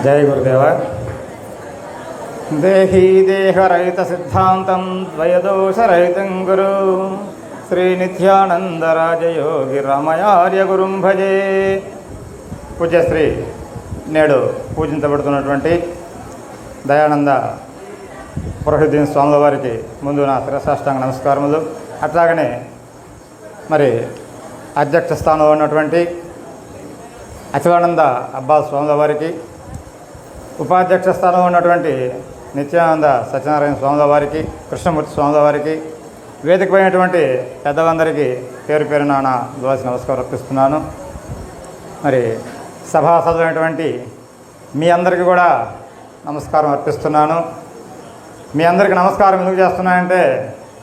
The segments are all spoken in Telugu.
జయ గురుదేవ. దేహీ దేహరహిత సిద్ధాంతం ద్వయదోషరహితం గురు శ్రీ నిత్యానందరాజయోగి రామయార్య గురుం భజే. పూజ్యశ్రీ నేడు పూజించబడుతున్నటువంటి దయానంద పురోహితుని స్వాముల వారికి ముందు నా శిరసాష్టాంగ నమస్కారములు. అట్లాగనే మరి అధ్యక్ష స్థానంలో ఉన్నటువంటి అచలానంద అబ్బాస్ స్వాముల వారికి, ఉపాధ్యక్ష స్థానంలో ఉన్నటువంటి నిత్యానంద సత్యనారాయణ స్వాముల వారికి, కృష్ణమూర్తి స్వాముల వారికి, వేదికమైనటువంటి పెద్దలందరికీ పేరు పేరు నాన్న ద్వాసి నమస్కారం అర్పిస్తున్నాను. మరి సభాసదులైనటువంటి మీ అందరికీ కూడా నమస్కారం అర్పిస్తున్నాను. మీ అందరికీ నమస్కారం ఎందుకు చేస్తున్నానంటే,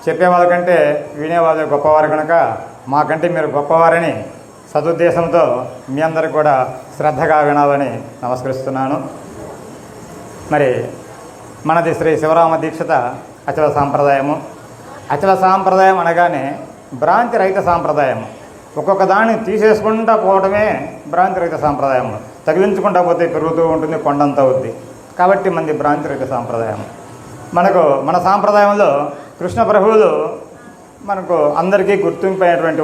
చెప్పేవాళ్ళకంటే వినేవాళ్ళే గొప్పవారు కనుక మాకంటే మీరు గొప్పవారని సదుద్దేశంతో మీ అందరికి కూడా శ్రద్ధగా వినాలని నమస్కరిస్తున్నాను. మరి మనది శ్రీ శివరామ దీక్షిత అచల సాంప్రదాయము. అచల సాంప్రదాయం అనగానే భ్రాంతి రహిత సాంప్రదాయము. ఒక్కొక్క దాన్ని తీసేసుకుంటా పోవడమే భ్రాంతి రహిత సాంప్రదాయము. తగిలించుకుంటా పోతే పెరుగుతూ ఉంటుంది, కొండంత అవుద్ది. కాబట్టి మంది భ్రాంతి రహిత సాంప్రదాయం. మన సాంప్రదాయంలో కృష్ణ ప్రభువులు మనకు అందరికీ గుర్తింపు అయినటువంటి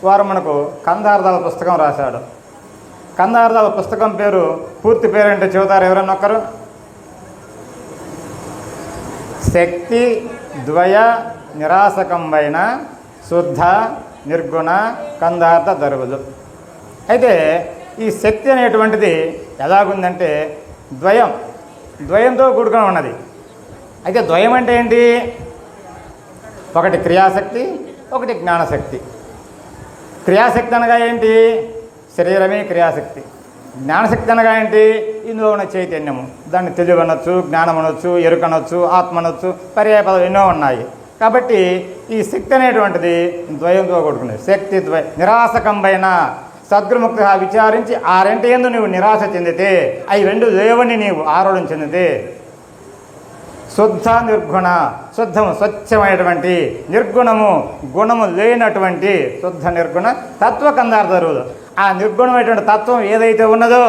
వారు మనకు కందార్థాల పుస్తకం రాశాడు. కందార్థాల పుస్తకం పేరు, పూర్తి పేరంటే చెబుతారు ఎవరన్నా ఒక్కరు? శక్తి ద్వయ నిరాసకంబైన శుద్ధ నిర్గుణ కందార్థ దరువులు. అయితే ఈ శక్తి అనేటువంటిది ఎలాగుందంటే ద్వయంతో కూడుకొని ఉన్నది. అయితే ద్వయం అంటే ఏంటి? ఒకటి క్రియాశక్తి, ఒకటి జ్ఞానశక్తి. క్రియాశక్తి అనగా ఏంటి? శరీరమే క్రియాశక్తి. జ్ఞానశక్తి అనగా ఏంటి? ఇందులో ఉన్న చైతన్యము. దాన్ని తెలివి అనొచ్చు, జ్ఞానం అనొచ్చు, ఎరుక అనొచ్చు, ఆత్మ అనొచ్చు, పర్యాయ పదాలు ఎన్నో ఉన్నాయి. కాబట్టి ఈ శక్తి అనేటువంటిది ద్వయంతో కూడుకునేది. శక్తి ద్వయ నిరాసకంబైన సద్గురుముక్తిగా విచారించి ఆ రెంటి యందు నువ్వు నిరాశ చెందితే, అవి రెండు లేవని నీవు ఆరోఢం చెందితే, శుద్ధ నిర్గుణ, శుద్ధము స్వచ్ఛమైనటువంటి, నిర్గుణము గుణము లేనటువంటి శుద్ధ నిర్గుణ తత్వకందార్థరులు. ఆ నిర్గుణమైనటువంటి తత్వం ఏదైతే ఉన్నదో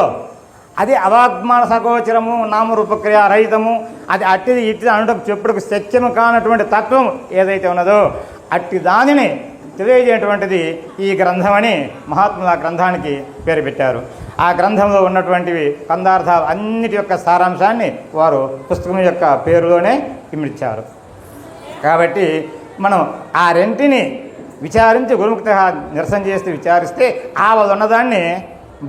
అది అవాగ్మాన సగోచరము, నామరూపక్రియ రహితము, అది అట్టిది ఇట్టిది అనడం చెప్పుడుకు శక్యము కానటువంటి తత్వం ఏదైతే ఉన్నదో అట్టి దానిని తెలియజేయటువంటిది ఈ గ్రంథమని మహాత్ములు ఆ గ్రంథానికి పేరు పెట్టారు. ఆ గ్రంథంలో ఉన్నటువంటివి కందార్థాలు అన్నిటి యొక్క సారాంశాన్ని వారు పుస్తకం యొక్క పేరులోనే ఇమిడ్చారు. కాబట్టి మనం ఆ రెంటిని విచారించి గురుముక్తిగా నిరసన చేస్తే విచారిస్తే ఆ వాళ్ళు ఉన్నదాన్ని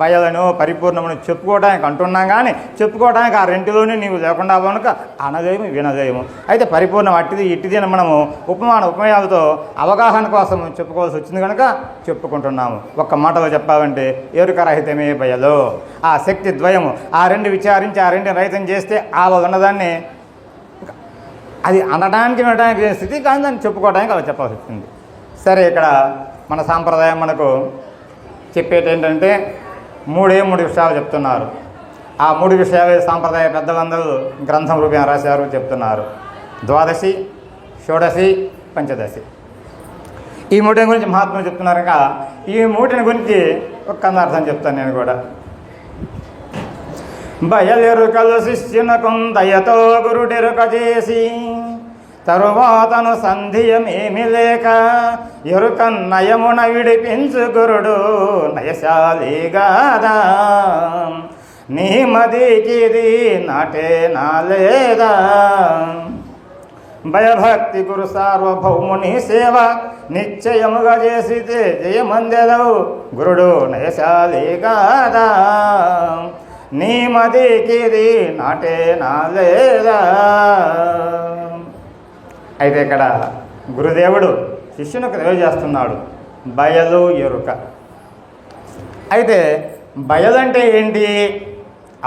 బయలను పరిపూర్ణమును చెప్పుకోవడానికి అంటున్నాం. కానీ చెప్పుకోవడానికి ఆ రెంటిలోనే నీవు లేకుండా కనుక అనదేము వినదేము. అయితే పరిపూర్ణం అట్టిది ఇట్టిది అని మనము ఉపమేయాలతో అవగాహన కోసం చెప్పుకోవాల్సి వచ్చింది కనుక చెప్పుకుంటున్నాము. ఒక్క మాటలో చెప్పాలంటే ఎరుక రహితమే బయలు. ఆ శక్తి ద్వయము ఆ రెండు విచారించి ఆ రెండుని రహితం చేస్తే ఆ ఉన్నదాన్ని అది అనడానికి వినడానికి స్థితి, కానీ దాన్ని చెప్పుకోవడానికి అలా చెప్పాల్సి వచ్చింది. సరే, ఇక్కడ మన సాంప్రదాయం మనకు చెప్పేటి ఏంటంటే మూడు విషయాలు చెప్తున్నారు. ఆ మూడు విషయాలు సాంప్రదాయ పెద్దలందరూ గ్రంథం రూపేణ రాశారు, చెప్తున్నారు. ద్వాదశి, షోడశి, పంచదశి. ఈ మూటిని గురించి మహాత్ములు చెప్తున్నారు. ఇంకా ఈ మూటిని గురించి ఒక కందార్థం చెప్తాను నేను కూడా. బయలెరుకలు శిష్యునకు దయతో గురుడెరుక చేసి తరువాతను సంధియమేమి లేక ఎరుక నయమున విడిపించు గురుడు నయశాలిగాదా. నీ మదికిది నాటే నాలేదా. భయభక్తి గురు సార్వభౌముని సేవ నిశ్చయముగా చేసితే జయమందెదవు గురుడు నయశాలిగాదా. నీ మదికిది నాటే నాలేదా. అయితే ఇక్కడ గురుదేవుడు శిష్యునికి తెలియజేస్తున్నాడు బయలు ఎరుక. అయితే బయలు అంటే ఏంటి?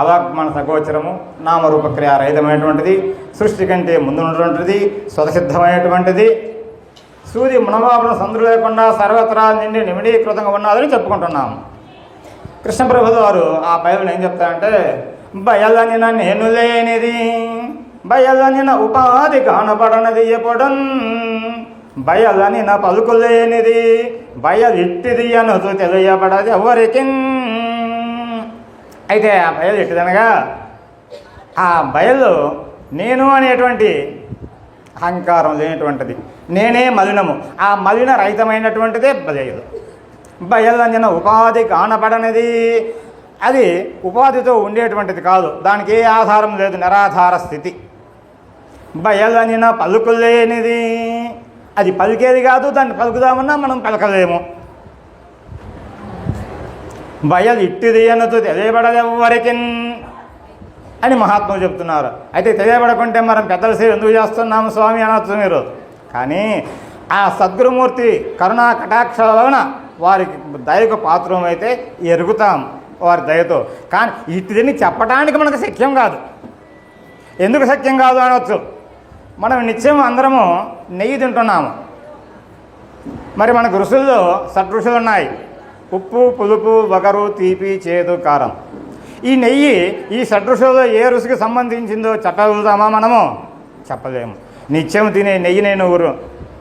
అవాగ్మాన సగోచరము, నామరూపక్రియ రహితమైనటువంటిది, సృష్టి కంటే ముందు ఉన్నటువంటిది, స్వతసిద్ధమైనటువంటిది, సూది మునవాబును సందులు లేకుండా సర్వత్రా నిండి నిమిడీకృతంగా ఉన్నదని చెప్పుకుంటున్నాము. కృష్ణ ప్రభువు వారు ఆ బయలుని ఏం చెప్తారంటే, బయలని నేను లేనిది, బయలని నా ఉపాధి కానపడనది ఎప్పుడన్, బయలని నా పలుకులేనిది, బయలిట్టిది అనుతూ తెలియబడది ఎవరికి. అయితే ఆ బయలు ఎట్టుదనగా ఆ బయలు నేను అనేటువంటి అహంకారం లేనటువంటిది, నేనే మలినము, ఆ మలిన రహితమైనటువంటిదే బయలు. బయలంజన ఉపాధి కానపడనిది, అది ఉపాధితో ఉండేటువంటిది కాదు, దానికి ఏ ఆధారం లేదు, నిరాధార స్థితి. బయలంజన పలుకులేనిది, అది పలికేది కాదు, దాన్ని పలుకుదామన్నా మనం పలకలేము. బయలు ఇట్టిది అన్నతో తెలియబడదెవ్వరికి అని మహాత్ములు చెప్తున్నారు. అయితే తెలియబడకుంటే మనం పెద్దల సేవ ఎందుకు చేస్తున్నాము స్వామి అనొచ్చు మీరు. కానీ ఆ సద్గురుమూర్తి కరుణా కటాక్షల వలన వారికి దయకు పాత్రం అయితే ఎరుగుతాం వారి దయతో. కానీ ఇటుదని చెప్పడానికి మనకు శక్యం కాదు. ఎందుకు శక్యం కాదు అనవచ్చు, మనం నిత్యం అందరము నెయ్యి తింటున్నాము. మరి మనకు ఋషుల్లో షడ్రుషులు ఉన్నాయి, ఉప్పు, పులుపు, వగరు, తీపి, చేదు, కారం. ఈ నెయ్యి ఈ షడ్రుషుల్లో ఏ రుచికి సంబంధించిందో చెప్పగలుగుతామా మనము? చెప్పలేము. నిత్యం తినే నెయ్యి నేను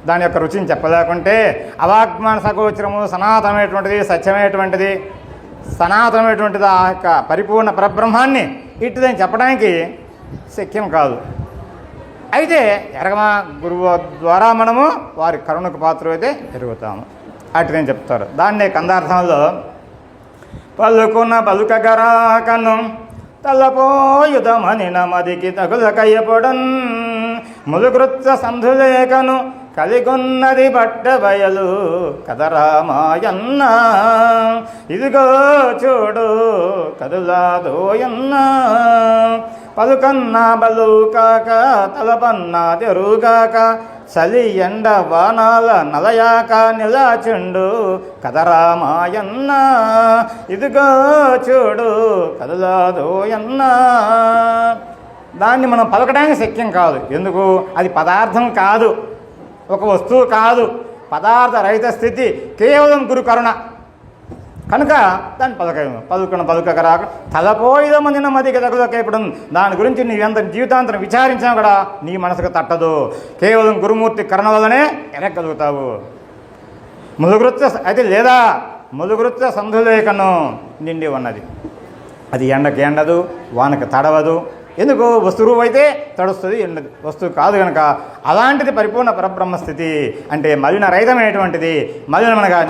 దాని యొక్క రుచిని చెప్పలేకుంటే అవాగ్మాన సగోచరము సనాతనమైనటువంటిది, సత్యమైనటువంటిది, సనాతనమైనటువంటిది ఆ యొక్క పరిపూర్ణ పరబ్రహ్మాన్ని ఇటుదని చెప్పడానికి శక్యం కాదు. అయితే ఎరగమా గురువు ద్వారా మనము వారి కరుణకు పాత్ర అయితే ఎరుగుతాము అటుదని చెప్తారు. దాన్నే కందార్థంలో పలుకున్న పలుకగరాకను తలపోయుధమని నమదికి తగులకయ్యపొడన్ ములుగృత్స సంధులేకను కలిగొన్నది బట్ట బయలు కదరామాయన్న ఇదిగో చూడు కదులాదోయన్న పలుకన్నా బలుకాక తలపన్నా తెరుగాక చలి ఎండ వానాల నలయాక నిలాచుండు కదరామాయన్న ఇదిగో చూడు కదలాదోయన్న. దాన్ని మనం పలకడానికి శక్యం కాదు. ఎందుకు? అది పదార్థం కాదు, ఒక వస్తువు కాదు, పదార్థ రహిత స్థితి, కేవలం గురు కరుణ కనుక దాన్ని పలుకున పలుకరాక తలపోయిదమనిన మది కదగదకేపడం. దాని గురించి నీవెంత జీవితాంతరం విచారించినా కూడా నీ మనసుకు తట్టదు. కేవలం గురుమూర్తి కరుణ వల్లనే ఎరగలుగుతావు. ములుగృత్య అది లేదా ములుగృత్య సంధులేకను నిండి ఉన్నది. అది ఎండకి ఎండదు, వానకి తడవదు. ఎందుకు? వస్తువు అయితే తడుస్తుంది, ఎండదు. వస్తువు కాదు కనుక అలాంటిది పరిపూర్ణ పరబ్రహ్మస్థితి. అంటే మలిన రహితమైనటువంటిది. మలినమనగా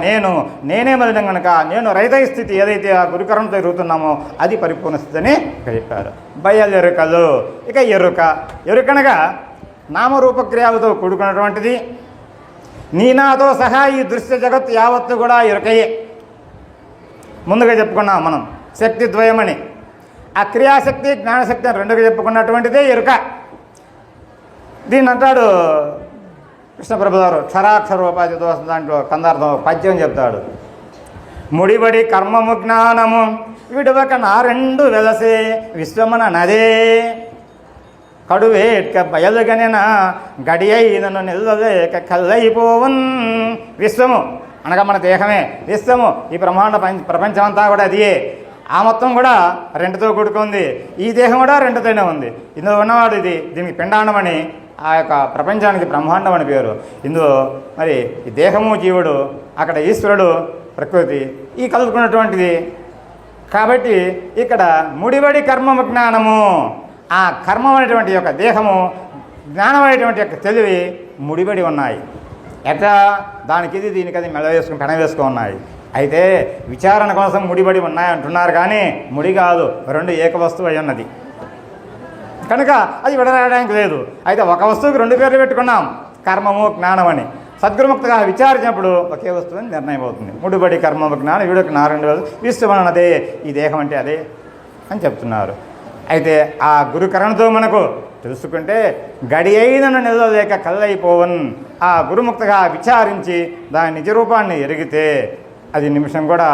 నేనే మలినం కనుక నేను రహిత స్థితి ఏదైతే ఆ గురుకరణతో ఎరుగుతున్నామో అది పరిపూర్ణ స్థితి అని చెప్పారు. బయలెరుకలు. ఇక ఎరుకనగా నామరూపక్రియాలతో కూడుకున్నటువంటిది. నీనాతో సహా ఈ దృశ్య జగత్తు యావత్తు కూడా ఎరుకయే. ముందుగా చెప్పుకున్నాం మనం శక్తి ద్వయమని. ఆ క్రియాశక్తి జ్ఞానశక్తి అని రెండుగా చెప్పుకున్నటువంటిదే ఎరుక. దీన్ని అంటాడు కృష్ణప్రభు గారు క్షరాక్షరోపాధి దోషం దాంట్లో కందార్థం పద్యం చెప్తాడు. ముడిబడి కర్మము జ్ఞానము విడువక నారెండు వెలసే విశ్వమన నదే కడువేట్క బయలుగనిన గడి అయినను నిల్లలేక కల్లయిపోవన్. విశ్వము అనగా మన దేహమే విశ్వము. ఈ ప్రపంచమంతా కూడా అదియే. ఆ మొత్తం కూడా రెండుతో కూడుకుంది. ఈ దేహం కూడా రెండుతోనే ఉంది. ఇందులో ఉన్నవాడు దీనికి పిండాండం అని, ఆ యొక్క ప్రపంచానికి బ్రహ్మాండం అని పేరు. ఇందులో మరి ఈ దేహము జీవుడు, అక్కడ ఈశ్వరుడు ప్రకృతి, ఈ కలుపుకున్నటువంటిది. కాబట్టి ఇక్కడ ముడిబడి కర్మము జ్ఞానము, ఆ కర్మం అనేటువంటి యొక్క దేహము, జ్ఞానం అనేటువంటి యొక్క తెలివి ముడిబడి ఉన్నాయి. ఎట్లా? దానికి దీనికి అది పెన వేసుకుని ఉన్నాయి. అయితే విచారణ కోసం ముడిబడి ఉన్నాయంటున్నారు, కానీ ముడి కాదు, రెండు ఏక వస్తువు అయి ఉన్నది కనుక అది విడరాయడానికి లేదు. అయితే ఒక వస్తువుకి రెండు పేర్లు పెట్టుకున్నాం, కర్మము జ్ఞానం అని. సద్గురుముక్తగా విచారించినప్పుడు ఒకే వస్తువు అని నిర్ణయం అవుతుంది. ముడిబడి కర్మము జ్ఞానం వీడికి నారాయణ వేలు విశ్వమన్నదే, ఈ దేహం అంటే అదే అని చెప్తున్నారు. అయితే ఆ గురుకరణతో మనకు తెలుసుకుంటే గడి అయినను నిలవలేక కల్లయిపోవన్. ఆ గురుముక్తగా విచారించి దాని నిజరూపాన్ని ఎరిగితే అది నిమిషం కూడా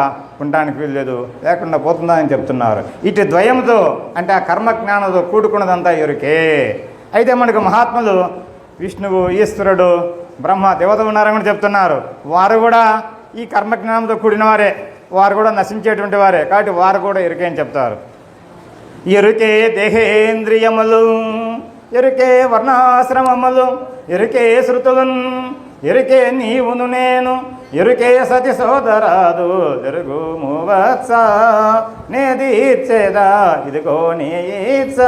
ఉండడానికి వీల్లేదు, లేకుండా పోతుందా అని చెప్తున్నారు. ఇటు ద్వయంతో అంటే ఆ కర్మజ్ఞానంతో కూడుకున్నదంతా ఎరుకే. అయితే మనకు మహాత్ములు విష్ణువు, ఈశ్వరుడు, బ్రహ్మ, దేవత ఉన్నారని చెప్తున్నారు. వారు కూడా ఈ కర్మజ్ఞానంతో కూడిన వారే, వారు కూడా నశించేటువంటి వారే. కాబట్టి వారు కూడా ఎరుకే అని చెప్తారు. ఎరుకే దేహేంద్రియములు, ఎరుకే వర్ణాశ్రమములు, ఎరుకే శృతులను, ఎరుకే నీవును నేను, ఎరుకే సతి సోదరాదు జరుగుము వత్స నేదీర్చేదా ఇదిగో నీ ఈచ్చ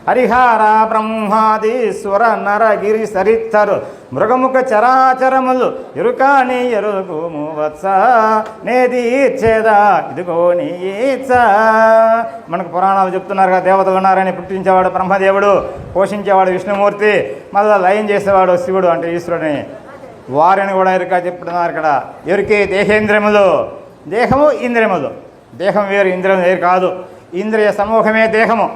హరిహార బ్రహ్మాదీశ్వర నరగిరి సరిత్తరు మృగముఖ చరాచరములు ఎరుకాని ఎరుగుము వత్స నేదీర్చేదా ఇదిగో నీ ఈచ్చ. మనకు పురాణాలు చెప్తున్నారు కదా, దేవతలు ఉన్నారని. పుట్టించేవాడు బ్రహ్మదేవుడు, పోషించేవాడు విష్ణుమూర్తి, మళ్ళీ లయం చేసేవాడు శివుడు అంటే ఈశ్వరుడిని. వారిని కూడా ఎరుక చెప్తున్నారు ఇక్కడ. ఎరుకే దేహేంద్రియములు, దేహము ఇంద్రియములు. దేహం వేరు, ఇంద్రియం వేరు కాదు. ఇంద్రియ సమూహమే దేహము.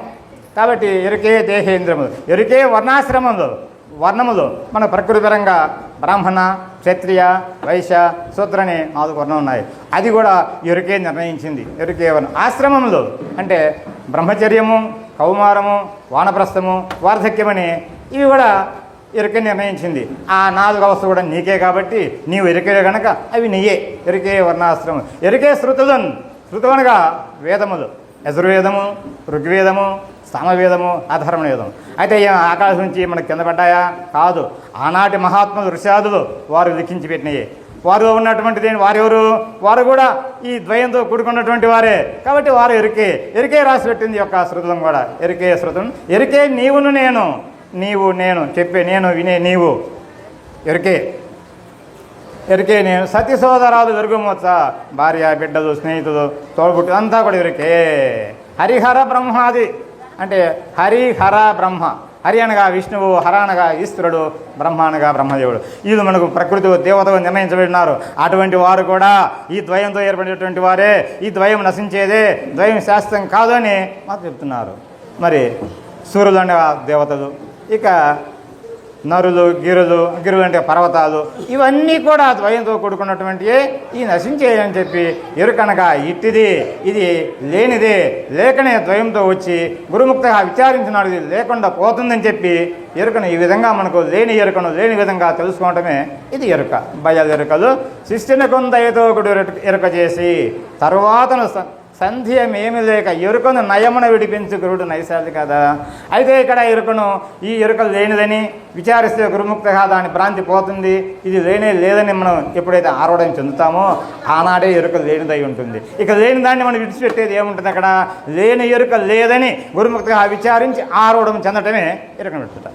కాబట్టి ఎరుకే దేహేంద్రియములు. ఎరుకే వర్ణాశ్రమములు, వర్ణములు. మన ప్రకృతిపరంగా బ్రాహ్మణ, క్షత్రియ, వైశ్య, శూద్ర అని 4 వర్ణం ఉన్నాయి. అది కూడా ఎరుకే నిర్ణయించింది. ఎరుకే వర్ణం. ఆశ్రమములు అంటే బ్రహ్మచర్యము, కౌమారము, వానప్రస్థము, వార్ధక్యమని ఇవి కూడా ఎరుకే నిర్ణయించింది. ఆ 4 అవస్థలు కూడా నీకే కాబట్టి నీవు ఎరుకే కనుక అవి నీయే. ఎరుకే వర్ణాశ్రమం. ఎరుకే శృతులు. శృతులు అనగా వేదములు. యజుర్వేదము, ఋగ్వేదము, సామవేదము, అధర్వణ వేదం. అయితే ఆకాశం నుంచి మనకు కింద పడ్డాయా? కాదు. ఆనాటి మహాత్ములు ఋషాదులు వారు లిఖించి పెట్టినవి. వారు ఉన్నటువంటిది వారెవరు? వారు కూడా ఈ ద్వయంతో కూడుకున్నటువంటి వారే. కాబట్టి వారు ఎరికే రాసి పెట్టింది యొక్క శృతులను కూడా. ఎరికే శృతం. ఎరికే నీవును నేను, నీవు నేను చెప్పే నేను వినే నీవు. ఎరికే నేను. సతీ సోదరాలు జరుగుమొచ్చ భార్య, బిడ్డలు, స్నేహితులు, తోడుబుట్టు అంతా కూడా ఎరికే. హరిహర బ్రహ్మాది అంటే హరిహర బ్రహ్మ. హరి అనగా విష్ణువు, హర అనగా ఈశ్వరుడు, బ్రహ్మ అనగా బ్రహ్మదేవుడు. ఇది మనకు ప్రకృతి దేవతగా నిర్ణయించబడినారు. అటువంటి వారు కూడా ఈ ద్వయంతో ఏర్పడినటువంటి వారే. ఈ ద్వయం నశించేదే, ద్వయం శాస్త్రం కాదు అని మాకు చెప్తున్నారు. మరి సూర్యులు అనగా దేవతలు, ఇక నరులు, గిరులు అంటే పర్వతాలు, ఇవన్నీ కూడా ద్వయంతో కూడుకున్నటువంటి ఈ నశించేయని చెప్పి ఎరుకనగా ఇట్టిది, ఇది లేనిదే, లేకనే ద్వయంతో వచ్చి గురుముక్తగా విచారించినాడు, ఇది లేకుండా పోతుందని చెప్పి ఎరుకను ఈ విధంగా మనకు లేని ఎరుకను లేని విధంగా తెలుసుకోవటమే ఇది ఎరుక. బయలెరుకలు శిష్యుని కొందయతో ఎరుక చేసి తరువాతను సంధ్యమేమి లేక ఎరుకను నయమున విడిపించు గురుడు నైశాలి కదా. అయితే ఇక్కడ ఎరుకను ఈ ఎరుకలు లేనిదని విచారిస్తే గురుముక్తగా దాని భ్రాంతి పోతుంది. ఇది లేదని మనం ఎప్పుడైతే ఆరోడం చెందుతామో ఆనాడే ఎరుక లేనిదై ఉంటుంది. ఇక లేని దాన్ని మనం విడిచిపెట్టేది ఏముంటుంది? అక్కడ లేని ఎరుక లేదని గురుముక్తగా విచారించి ఆరోడం చెందటమే ఎరుకను పెట్టుట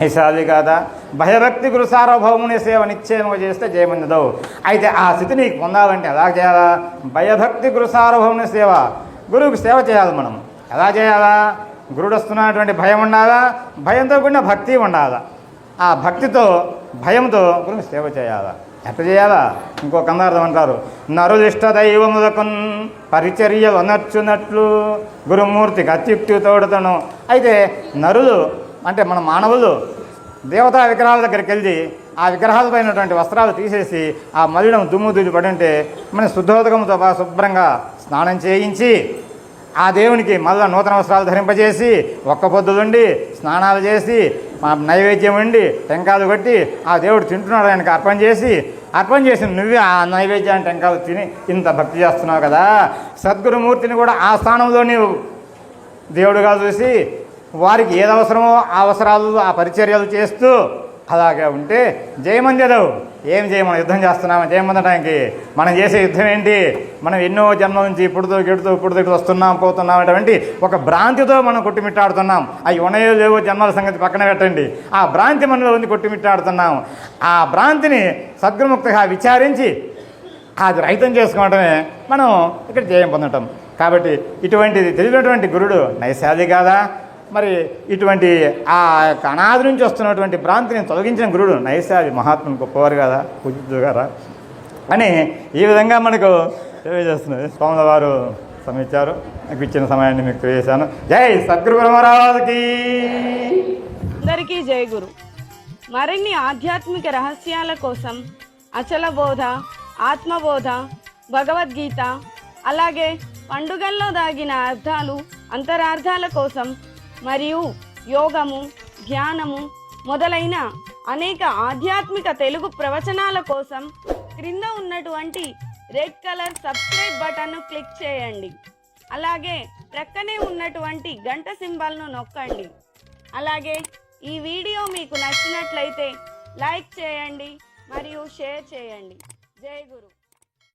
నైశాలి కాదా. భయభక్తి గురు సార్వభౌముని సేవ నిశ్చయముగా చేస్తే జయమందవు. అయితే ఆ స్థితి నీకు పొందాలంటే ఎలా చేయాలా? భయభక్తి గురు సార్వభౌముని సేవ. గురువుకి సేవ చేయాలి మనం. ఎలా చేయాలా? గురుడు వస్తున్నటువంటి భయం ఉండాలా, భయంతో కూడిన భక్తి ఉండాలా. ఆ భక్తితో భయంతో గురువు సేవ చేయాలా. ఎట్లా చేయాలా? ఇంకో కందార్థం అంటారు, నరులిష్ట దైవములకున్ పరిచర్యలు అనర్చున్నట్లు గురుమూర్తికి అత్యుక్తి తోడుతను. అయితే నరులు అంటే మన మానవులు దేవతా విగ్రహాల దగ్గరికి వెళ్ళి ఆ విగ్రహాలపైనటువంటి వస్త్రాలు తీసేసి ఆ మలినం దుమ్ము దుమ్ము పడి ఉంటే మన శుద్ధోదకంతో బాగా శుభ్రంగా స్నానం చేయించి ఆ దేవునికి మళ్ళీ నూతన వస్త్రాలు ధరింపజేసి ఒక్క పొద్దులుండి స్నానాలు చేసి నైవేద్యం వండి టెంకాయలు కొట్టి ఆ దేవుడు తింటున్నాడు ఆయనకి అర్పణ చేసి నువ్వే ఆ నైవేద్యాన్ని టెంకాయలు తిని ఇంత భక్తి చేస్తున్నావు కదా. సద్గురుమూర్తిని కూడా ఆ స్థానంలో నీవు దేవుడుగా చూసి వారికి ఏది అవసరమో ఆ అవసరాలు ఆ పరిచర్యలు చేస్తూ అలాగే ఉంటే జయమందెదవు. ఏం మనం యుద్ధం చేస్తున్నామా? జయమందడానికి మనం చేసే యుద్ధం ఏంటి? మనం ఎన్నో జన్మల నుంచి పుడుతూ వస్తున్నాం పోతున్నాం అటువంటి ఒక భ్రాంతితో మనం కొట్టుమిట్టాడుతున్నాం. అవి ఉన్నాయో లేవో జన్మల సంగతి పక్కన పెట్టండి. ఆ భ్రాంతి మనలో ఉంది, కొట్టుమిట్టాడుతున్నాం. ఆ భ్రాంతిని సద్గురుముక్తగా విచారించి అది రహితం చేసుకోవటమే మనం ఇక్కడ జయం పొందటం. కాబట్టి ఇటువంటిది తెలిసినటువంటి గురుడు నైశాలి కాదా. మరి ఇటువంటి ఆ అనాది నుంచి వస్తున్నటువంటి భ్రాంతిని తొలగించిన గురుడు నైశాలి, మహాత్ముని గొప్పవారు కదా, పూజితులు కదా అని ఈ విధంగా మనకు తెలియజేస్తున్నది. స్వాముల వారు సమయించారు. నాకు ఇచ్చిన సమయాన్ని మీకు తెలియజేశాను. జై సద్గురు బ్రహ్మరాజుకి. అందరికీ జై గురు. మరిన్ని ఆధ్యాత్మిక రహస్యాల కోసం అచల బోధ, ఆత్మబోధ, భగవద్గీత, అలాగే పండుగల్లో దాగిన అర్థాలు, అంతరార్థాల కోసం మరియు యోగము, ధ్యానము మొదలైన అనేక ఆధ్యాత్మిక తెలుగు ప్రవచనాల కోసం క్రింద ఉన్నటువంటి రెడ్ కలర్ సబ్స్క్రైబ్ బటన్ను క్లిక్ చేయండి. అలాగే ప్రక్కనే ఉన్నటువంటి గంట సింబల్ను నొక్కండి. అలాగే ఈ వీడియో మీకు నచ్చినట్లయితే లైక్ చేయండి, మరియు షేర్ చేయండి. జై గురు.